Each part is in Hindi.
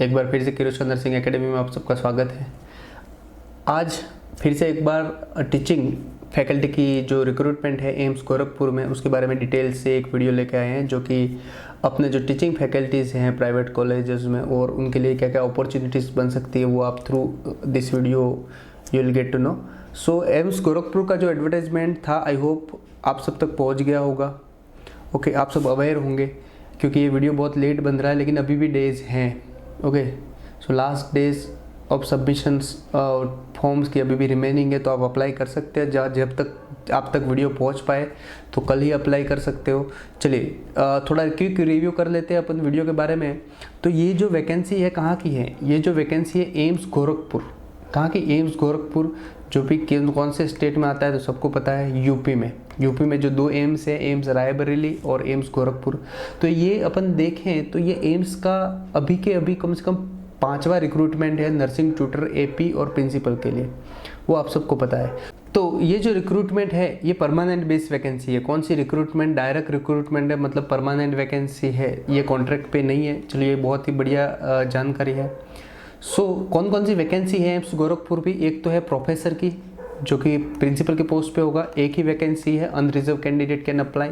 एक बार फिर से किरोशा नर्सिंग एकेडमी में आप सबका स्वागत है। आज फिर से एक बार टीचिंग फैकल्टी की जो रिक्रूटमेंट है एम्स गोरखपुर में उसके बारे में डिटेल से एक वीडियो लेके आए हैं, जो कि अपने जो टीचिंग फैकल्टीज़ हैं प्राइवेट कॉलेजेस में और उनके लिए क्या क्या अपॉर्चुनिटीज़ बन सकती है वो आप through this video you will get to know. So AIIMS Gorakhpur का जो एडवर्टाइजमेंट था आई होप आप सब तक पहुँच गया होगा। ओके, आप सब अवेयर होंगे क्योंकि ये वीडियो बहुत लेट बन रहा है लेकिन अभी भी डेज़ हैं। Okay, so last days of submissions forms की अभी भी रिमेनिंग है, तो आप अप्लाई कर सकते हैं। जब तक आप तक वीडियो पहुंच पाए तो कल ही अप्लाई कर सकते हो। चलिए थोड़ा क्विक रिव्यू कर लेते हैं अपन वीडियो के बारे में। तो ये जो वैकेंसी है कहाँ की है? ये जो वैकेंसी है एम्स गोरखपुर। कहाँ की? एम्स गोरखपुर, जो भी कौन से स्टेट में आता है तो सबको पता है, यूपी में। यूपी में जो दो एम्स है, एम्स रायबरेली और एम्स गोरखपुर। तो ये अपन देखें तो ये एम्स का अभी के अभी कम से कम 5वां रिक्रूटमेंट है नर्सिंग ट्यूटर एपी और प्रिंसिपल के लिए, वो आप सबको पता है। तो ये जो रिक्रूटमेंट है ये परमानेंट बेस वैकेंसी है। कौन सी रिक्रूटमेंट? डायरेक्ट रिक्रूटमेंट है, मतलब परमानेंट वैकेंसी है, ये कॉन्ट्रैक्ट पे नहीं है। चलिए, बहुत ही बढ़िया जानकारी है। सो कौन कौन सी वैकेंसी है एम्स गोरखपुर भी? एक तो है प्रोफेसर की, जो कि प्रिंसिपल के पोस्ट पे होगा, एक ही वैकेंसी है, unreserve candidate can apply.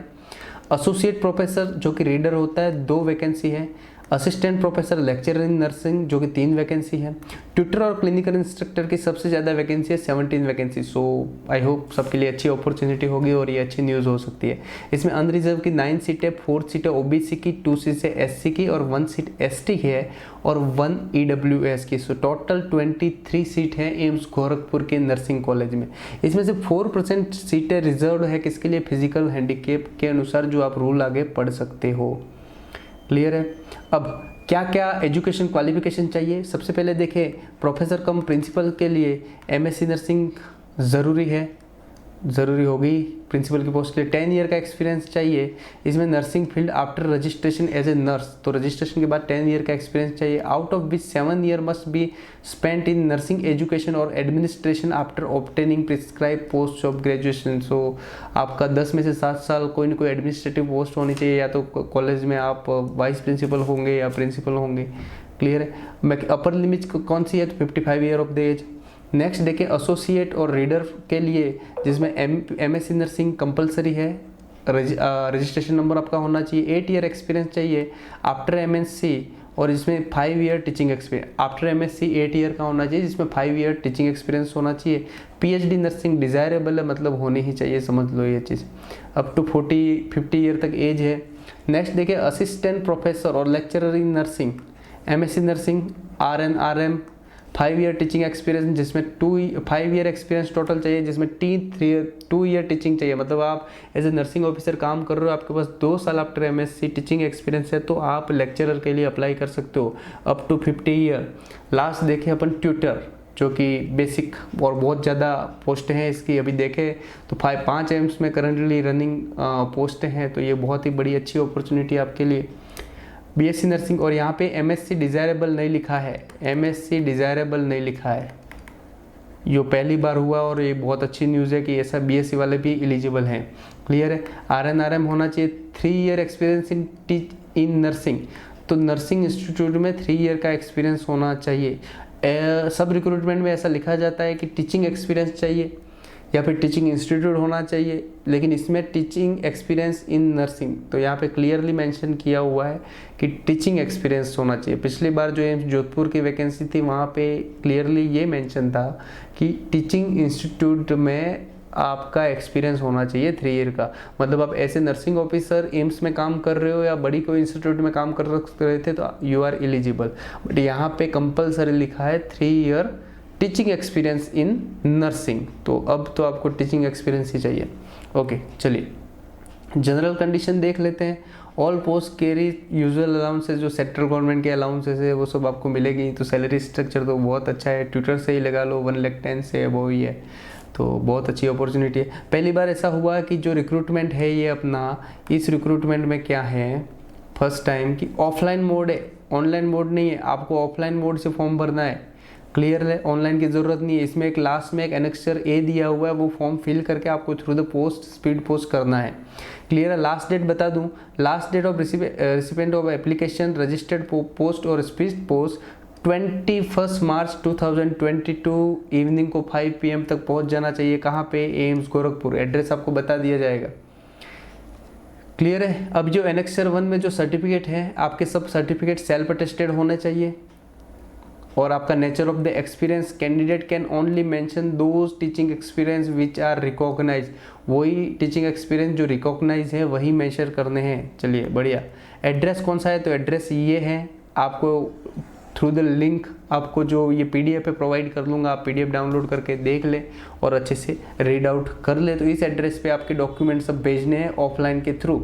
Associate professor जो कि रीडर होता है, 2 वैकेंसी है। Assistant professor lecturer in nursing जो कि 3 वैकेंसी है। ट्यूटर और क्लिनिकल इंस्ट्रक्टर की सबसे ज़्यादा वैकेंसी है, 17 वैकेंसी। सो आई होप सबके लिए अच्छी अपॉर्चुनिटी होगी और ये अच्छी न्यूज़ हो सकती है। इसमें अनरिजर्व की 9 सीटें, 4 सीटें ओबीसी की, 2 सीटें एससी की और 1 सीट एसटी की है और 1 ईडब्ल्यूएस की। सो टोटल 23 सीट है एम्स गोरखपुर के नर्सिंग कॉलेज में। इसमें से 4% सीटें रिजर्व है किसके लिए? फिजिकल हैंडीकेप के अनुसार, जो आप रूल आगे पढ़ सकते हो। क्लियर है? अब क्या क्या एजुकेशन क्वालिफिकेशन चाहिए? सबसे पहले देखें, प्रोफेसर कम प्रिंसिपल के लिए एमएससी नर्सिंग ज़रूरी होगी। प्रिंसिपल की पोस्ट के लिए 10 ईयर का एक्सपीरियंस चाहिए। इसमें nursing field after registration as a nurse, तो रजिस्ट्रेशन के बाद 10 ईयर का एक्सपीरियंस चाहिए। Out of which 7 year must be spent in nursing education और administration after obtaining prescribe post of graduation. So आपका 10 में से 7 साल कोई ना कोई एडमिनिस्ट्रेटिव पोस्ट होनी चाहिए, या तो कॉलेज में आप वाइस प्रिंसिपल होंगे या प्रिंसिपल होंगे। क्लियर है? अपर लिमिट कौन सी है? तो 55 year of the age. Next देखें, एसोसिएट और रीडर के लिए, जिसमें एमएससी नर्सिंग कंपलसरी है। रजिस्ट्रेशन नंबर आपका होना चाहिए। 8 ईयर एक्सपीरियंस चाहिए आफ्टर एमएससी, और इसमें 5 year teaching experience. After MSc 8 year का होना चाहिए, जिसमें 5 ईयर टीचिंग एक्सपीरियंस होना चाहिए। पीएचडी नर्सिंग डिज़ायरेबल है, मतलब होनी ही चाहिए, समझ लो ये चीज़। अप टू 50 ईयर तक एज है। नेक्स्ट देखिए, असिस्टेंट प्रोफेसर और lecturer in nursing, MSc nursing, RN RM, 5 year teaching experience, जिसमें 5 ईयर एक्सपीरियंस टोटल चाहिए, जिसमें 2 ईयर टीचिंग चाहिए। मतलब आप एज ए नर्सिंग ऑफिसर काम कर रहे हो, आपके पास 2 साल आफ्टर एमएससी टीचिंग एक्सपीरियंस है, तो आप लेक्चरर के लिए अप्लाई कर सकते हो, अप टू 50 ईयर। लास्ट देखें अपन ट्यूटर, जो कि बेसिक और बहुत ज़्यादा पोस्ट हैं इसकी। अभी देखें तो 5 एम्स में करंटली रनिंग पोस्ट हैं, तो ये बहुत ही बड़ी अच्छी अपॉर्चुनिटी आपके लिए। बीएससी नर्सिंग, और यहाँ पे एमएससी डिज़ायरेबल नहीं लिखा है, एमएससी डिज़ायरेबल नहीं लिखा है, ये पहली बार हुआ और ये बहुत अच्छी न्यूज़ है कि ऐसा बीएससी वाले भी एलिजिबल हैं। क्लियर है? आरएनआरएम होना चाहिए। 3 ईयर एक्सपीरियंस इन नर्सिंग, तो नर्सिंग इंस्टीट्यूट में 3 ईयर का एक्सपीरियंस होना चाहिए। सब रिक्रूटमेंट में ऐसा लिखा जाता है कि टीचिंग एक्सपीरियंस चाहिए या फिर टीचिंग इंस्टीट्यूट होना चाहिए, लेकिन इसमें टीचिंग एक्सपीरियंस इन नर्सिंग, तो यहाँ पे क्लियरली मेंशन किया हुआ है कि टीचिंग एक्सपीरियंस होना चाहिए। पिछली बार जो एम्स जोधपुर की वैकेंसी थी वहाँ पे क्लियरली ये मेंशन था कि टीचिंग इंस्टीट्यूट में आपका एक्सपीरियंस होना चाहिए 3 ईयर का। मतलब आप ऐसे नर्सिंग ऑफिसर एम्स में काम कर रहे हो या बड़ी कोई इंस्टीट्यूट में काम कर रहे थे तो यू आर एलिजिबल, बट यहाँ पे कंपल्सरी लिखा है 3 year teaching experience in nursing, तो अब तो आपको टीचिंग एक्सपीरियंस ही चाहिए। ओके, चलिए जनरल कंडीशन देख लेते हैं। All post carry usual allowances, जो सेंट्रल गवर्नमेंट के अलाउंसेस है वो सब आपको मिलेगी। तो सैलरी स्ट्रक्चर तो बहुत अच्छा है, ट्यूटर से ही लगा लो 1,10,000 से वो ही है, तो बहुत अच्छी अपॉर्चुनिटी है। पहली बार ऐसा हुआ कि जो रिक्रूटमेंट है ये अपना, इस रिक्रूटमेंट में क्या है फर्स्ट टाइम कि ऑफलाइन मोड है, ऑनलाइन मोड नहीं है। आपको ऑफलाइन मोड से फॉर्म भरना है। क्लियर है? ऑनलाइन की ज़रूरत नहीं है। इसमें एक लास्ट में एक एनेक्सचर ए दिया हुआ है, वो फॉर्म फिल करके आपको through the post speed post करना है। क्लियर है? लास्ट डेट बता दूं, last date of recipient of application registered post और स्पीड पोस्ट 21 मार्च 2022 इवनिंग को 5 PM तक पहुंच जाना चाहिए। कहाँ पे? एम्स गोरखपुर। एड्रेस आपको बता दिया जाएगा। क्लियर है? अब जो एनेक्सर 1 में जो सर्टिफिकेट है, आपके सब सर्टिफिकेट सेल्फ अटेस्टेड होने चाहिए। और आपका nature of the experience, candidate can only mention those teaching experience which are recognize. वही टीचिंग एक्सपीरियंस जो रिकॉग्नाइज है वही मेंशन करने हैं। चलिए बढ़िया। एड्रेस कौन सा है? तो एड्रेस ये है, आपको थ्रू द लिंक आपको जो ये PDF पे प्रोवाइड कर लूँगा, आप PDF डाउनलोड करके देख ले और अच्छे से रीड आउट कर ले। तो इस एड्रेस पे आपके डॉक्यूमेंट सब भेजने हैं ऑफलाइन के थ्रू।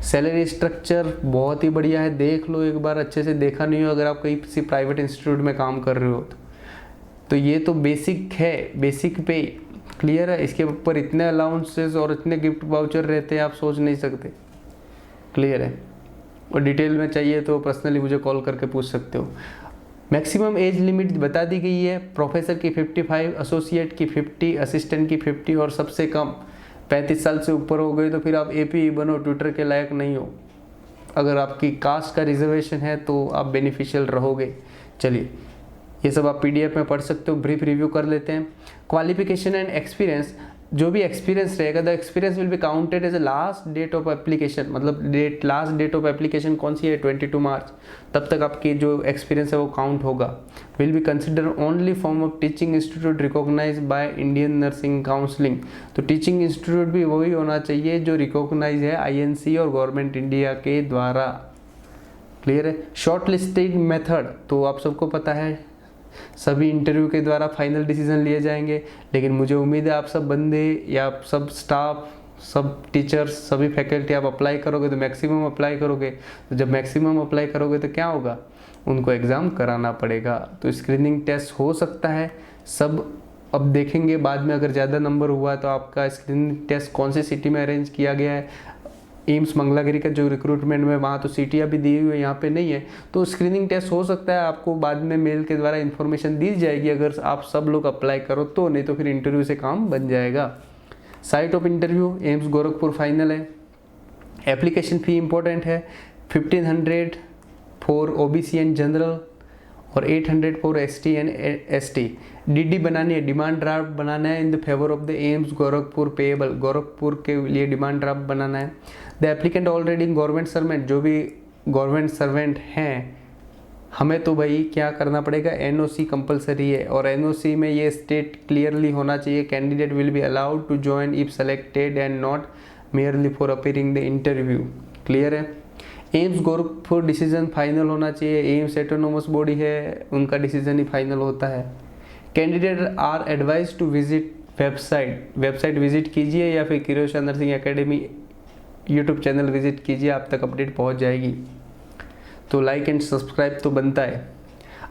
सैलरी स्ट्रक्चर बहुत ही बढ़िया है, देख लो एक बार, अच्छे से देखा नहीं हो अगर आप कहीं किसी प्राइवेट इंस्टीट्यूट में काम कर रहे हो तो ये तो बेसिक है, बेसिक पे। क्लियर है? इसके ऊपर इतने अलाउंसेस और इतने गिफ्ट वाउचर रहते हैं, आप सोच नहीं सकते। क्लियर है? और डिटेल में चाहिए तो पर्सनली मुझे कॉल करके पूछ सकते हो। मैक्सिमम एज लिमिट बता दी गई है, प्रोफेसर की 55, एसोसिएट की 50, असिस्टेंट की 50 और सबसे कम 35 साल से ऊपर हो गए तो फिर आप APE बनो, ट्विटर के लायक नहीं हो। अगर आपकी कास्ट का रिजर्वेशन है तो आप बेनिफिशियल रहोगे। चलिए ये सब आप PDF में पढ़ सकते हो। ब्रीफ रिव्यू कर लेते हैं। क्वालिफिकेशन एंड एक्सपीरियंस, जो भी एक्सपीरियंस रहेगा, the experience will be counted as a last date of application. मतलब लास्ट डेट ऑफ एप्लीकेशन कौन सी है? 22 मार्च। तब तक आपकी जो एक्सपीरियंस है वो काउंट होगा। Will be consider only form of teaching institute recognize by Indian nursing counselling. तो टीचिंग इंस्टीट्यूट भी वही होना चाहिए जो रिकॉग्नाइज है INC और गवर्नमेंट इंडिया के द्वारा। क्लियर है? शॉर्ट लिस्टिंग मेथड तो आप सबको पता है, सभी इंटरव्यू के द्वारा फाइनल डिसीजन लिए जाएंगे। लेकिन मुझे उम्मीद है आप सब बंदे या सब स्टाफ, सब टीचर्स, सभी फैकल्टी आप अप्लाई करोगे तो मैक्सिमम अप्लाई करोगे। तो जब मैक्सिमम अप्लाई करोगे तो क्या होगा? उनको एग्ज़ाम कराना पड़ेगा। तो स्क्रीनिंग टेस्ट हो सकता है सब, अब देखेंगे बाद में। अगर ज़्यादा नंबर हुआ तो आपका स्क्रीनिंग टेस्ट कौन सी सिटी में अरेंज किया गया है, एम्स मंगलागिरी का जो रिक्रूटमेंट में, वहाँ तो सीटियाँ भी दी हुई है, यहाँ पे नहीं है। तो स्क्रीनिंग टेस्ट हो सकता है, आपको बाद में मेल के द्वारा इन्फॉर्मेशन दी जाएगी अगर आप सब लोग अप्लाई करो तो, नहीं तो फिर इंटरव्यू से काम बन जाएगा। Site of interview AIIMS Gorakhpur final है। एप्लीकेशन फ़ी इम्पोर्टेंट है, 1500 फॉर OBC एंड जनरल और 800 for ST and ST। DD बनानी है, डिमांड ड्राफ्ट बनाना है in the favour of the AIIMS Gorakhpur payable. Gorakhpur के लिए डिमांड ड्राफ्ट बनाना है। The applicant already government servant, जो भी गवर्नमेंट सर्वेंट हैं, हमें तो भाई क्या करना पड़ेगा? NOC कंपलसरी है। और NOC में ये स्टेट क्लियरली होना चाहिए, candidate will be allowed to join if selected and not merely for appearing the interview. Clear है? एम्स गोरखपुर डिसीजन फाइनल होना चाहिए। एम्स ऑटोनोमस बॉडी है, उनका डिसीजन ही फाइनल होता है। Candidate are advise to visit website visit कीजिए या फिर Kirosha nursing academy YouTube channel visit कीजिए, आप तक अपडेट पहुंच जाएगी। तो लाइक एंड सब्सक्राइब तो बनता है।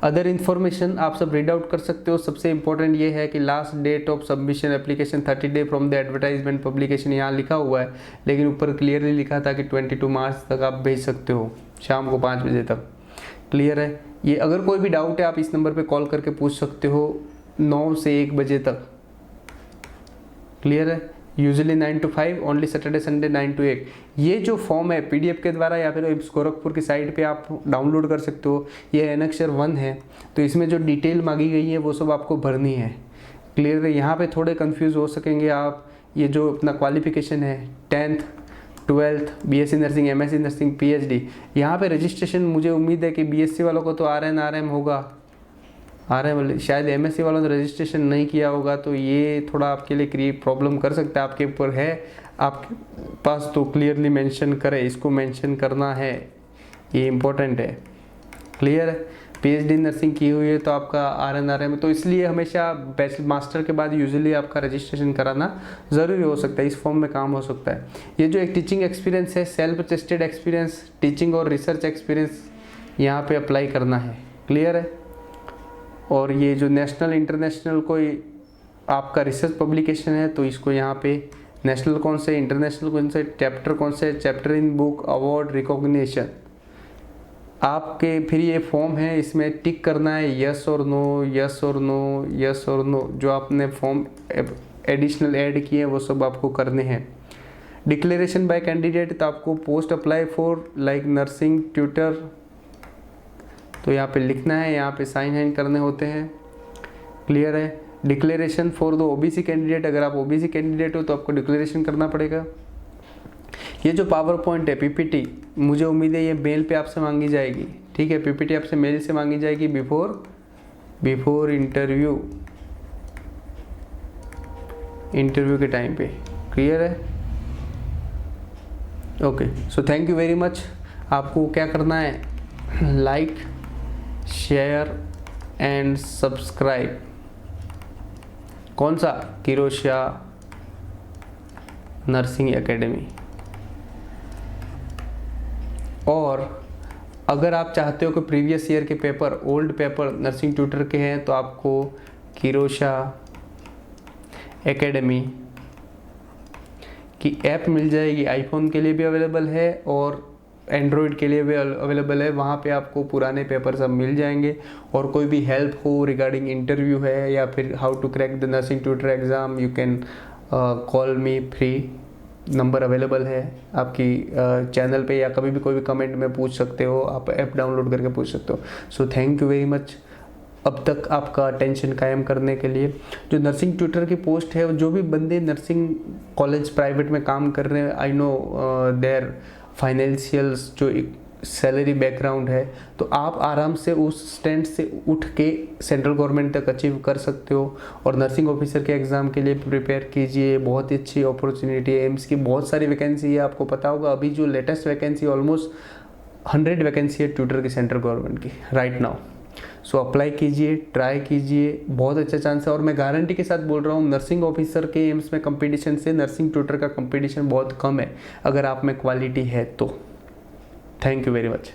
अदर इन्फॉर्मेशन आप सब रीड आउट कर सकते हो। सबसे इंपॉर्टेंट ये है कि last date of submission application 30 day from the advertisement publication, यहाँ लिखा हुआ है लेकिन ऊपर क्लियरली लिखा था कि 22 मार्च तक आप भेज सकते हो, शाम को 5 बजे तक। क्लियर है? ये अगर कोई भी डाउट है आप इस नंबर पे कॉल करके पूछ सकते हो 9 से 1 बजे तक। क्लियर है? Usually 9 to 5, only Saturday Sunday 9 to 1। ये जो फॉर्म है PDF के द्वारा या फिर एम्स गोरखपुर की साइट पे आप डाउनलोड कर सकते हो। ये एनेक्सर 1 है, तो इसमें जो डिटेल मांगी गई है वो सब आपको भरनी है। क्लियर है? यहाँ पे थोड़े कंफ्यूज हो सकेंगे आप। ये जो अपना क्वालिफिकेशन है 10th 12th BSc nursing, MSc nursing, PhD, यहाँ पे रजिस्ट्रेशन मुझे उम्मीद है कि BSc वालों को तो RN RM होगा, RM शायद MSc वालों ने रजिस्ट्रेशन नहीं किया होगा, तो ये थोड़ा आपके लिए प्रॉब्लम कर सकता है। आपके ऊपर है, आपके पास तो क्लियरली मेंशन करें, इसको मेंशन करना है, ये इम्पोर्टेंट है। क्लियर है? PhD नर्सिंग की हुई है तो आपका RN RM, तो इसलिए हमेशा बैचलर मास्टर के बाद यूजुअली आपका रजिस्ट्रेशन कराना ज़रूरी हो सकता है, इस फॉर्म में काम हो सकता है। ये जो एक टीचिंग एक्सपीरियंस है, सेल्फ टेस्टेड एक्सपीरियंस, टीचिंग और रिसर्च एक्सपीरियंस यहाँ पे अप्लाई करना है। क्लियर है? और ये जो नेशनल इंटरनेशनल कोई आपका रिसर्च पब्लिकेशन है तो इसको यहाँ पे नेशनल कौन से, इंटरनेशनल कौन से, चैप्टर कौन से, chapter in book award recognition आपके, फिर ये फॉर्म है, इसमें टिक करना है यस और नो, यस और नो, यस और नो। जो आपने फॉर्म एडिशनल ऐड किए हैं वो सब आपको करने हैं। डिक्लेरेशन बाय कैंडिडेट, तो आपको post apply for like nursing tutor तो यहाँ पे लिखना है, यहाँ पे साइन हाइन करने होते हैं। क्लियर है। Declaration for the OBC candidate, अगर आप ओबीसी कैंडिडेट हो तो आपको डिक्लेरेशन करना पड़ेगा। ये जो पावर पॉइंट है पीपीटी, मुझे उम्मीद है ये मेल पे आपसे मांगी जाएगी, ठीक है। पीपीटी आपसे मेल से मांगी जाएगी बिफोर इंटरव्यू के टाइम पे। क्लियर है। Okay, so thank you very much. आपको क्या करना है, लाइक, शेयर एंड सब्सक्राइब। कौन सा? किरोशिया नर्सिंग एकेडमी। और अगर आप चाहते हो कि प्रीवियस ईयर के paper, old paper nursing tutor के हैं, तो आपको किरोशिया एकेडमी की ऐप मिल जाएगी। आईफोन के लिए भी अवेलेबल है और एंड्रॉयड के लिए भी अवेलेबल है। वहाँ पे आपको पुराने पेपर सब मिल जाएंगे। और कोई भी हेल्प हो रिगार्डिंग इंटरव्यू है या फिर how to crack the nursing tutor exam, you can call me, free number available है आपकी चैनल पे, या कभी भी कोई भी कमेंट में पूछ सकते हो, आप ऐप डाउनलोड करके पूछ सकते हो। So thank you very much अब तक आपका अटेंशन कायम करने के लिए। जो नर्सिंग ट्यूटर की पोस्ट है, जो भी बंदे नर्सिंग कॉलेज प्राइवेट में काम कर रहे हैं, आई नो देयर फाइनेंशियल्स जो सैलरी बैकग्राउंड है, तो आप आराम से उस स्टैंड से उठ के सेंट्रल गवर्नमेंट तक अचीव कर सकते हो। और नर्सिंग ऑफिसर के एग्ज़ाम के लिए प्रिपेयर कीजिए, बहुत ही अच्छी अपॉर्चुनिटी है। एम्स की बहुत सारी वैकेंसी है, आपको पता होगा। अभी जो लेटेस्ट वैकेंसी ऑलमोस्ट 100 वैकेंसी है ट्यूटर की सेंट्रल गवर्नमेंट की राइट नाउ। सो अप्लाई कीजिए, ट्राई कीजिए, बहुत अच्छा चांस है। और मैं गारंटी के साथ बोल रहा हूँ, नर्सिंग ऑफिसर के एम्स में कंपटीशन से नर्सिंग ट्यूटर का कंपटीशन बहुत कम है, अगर आप में क्वालिटी है तो। Thank you very much.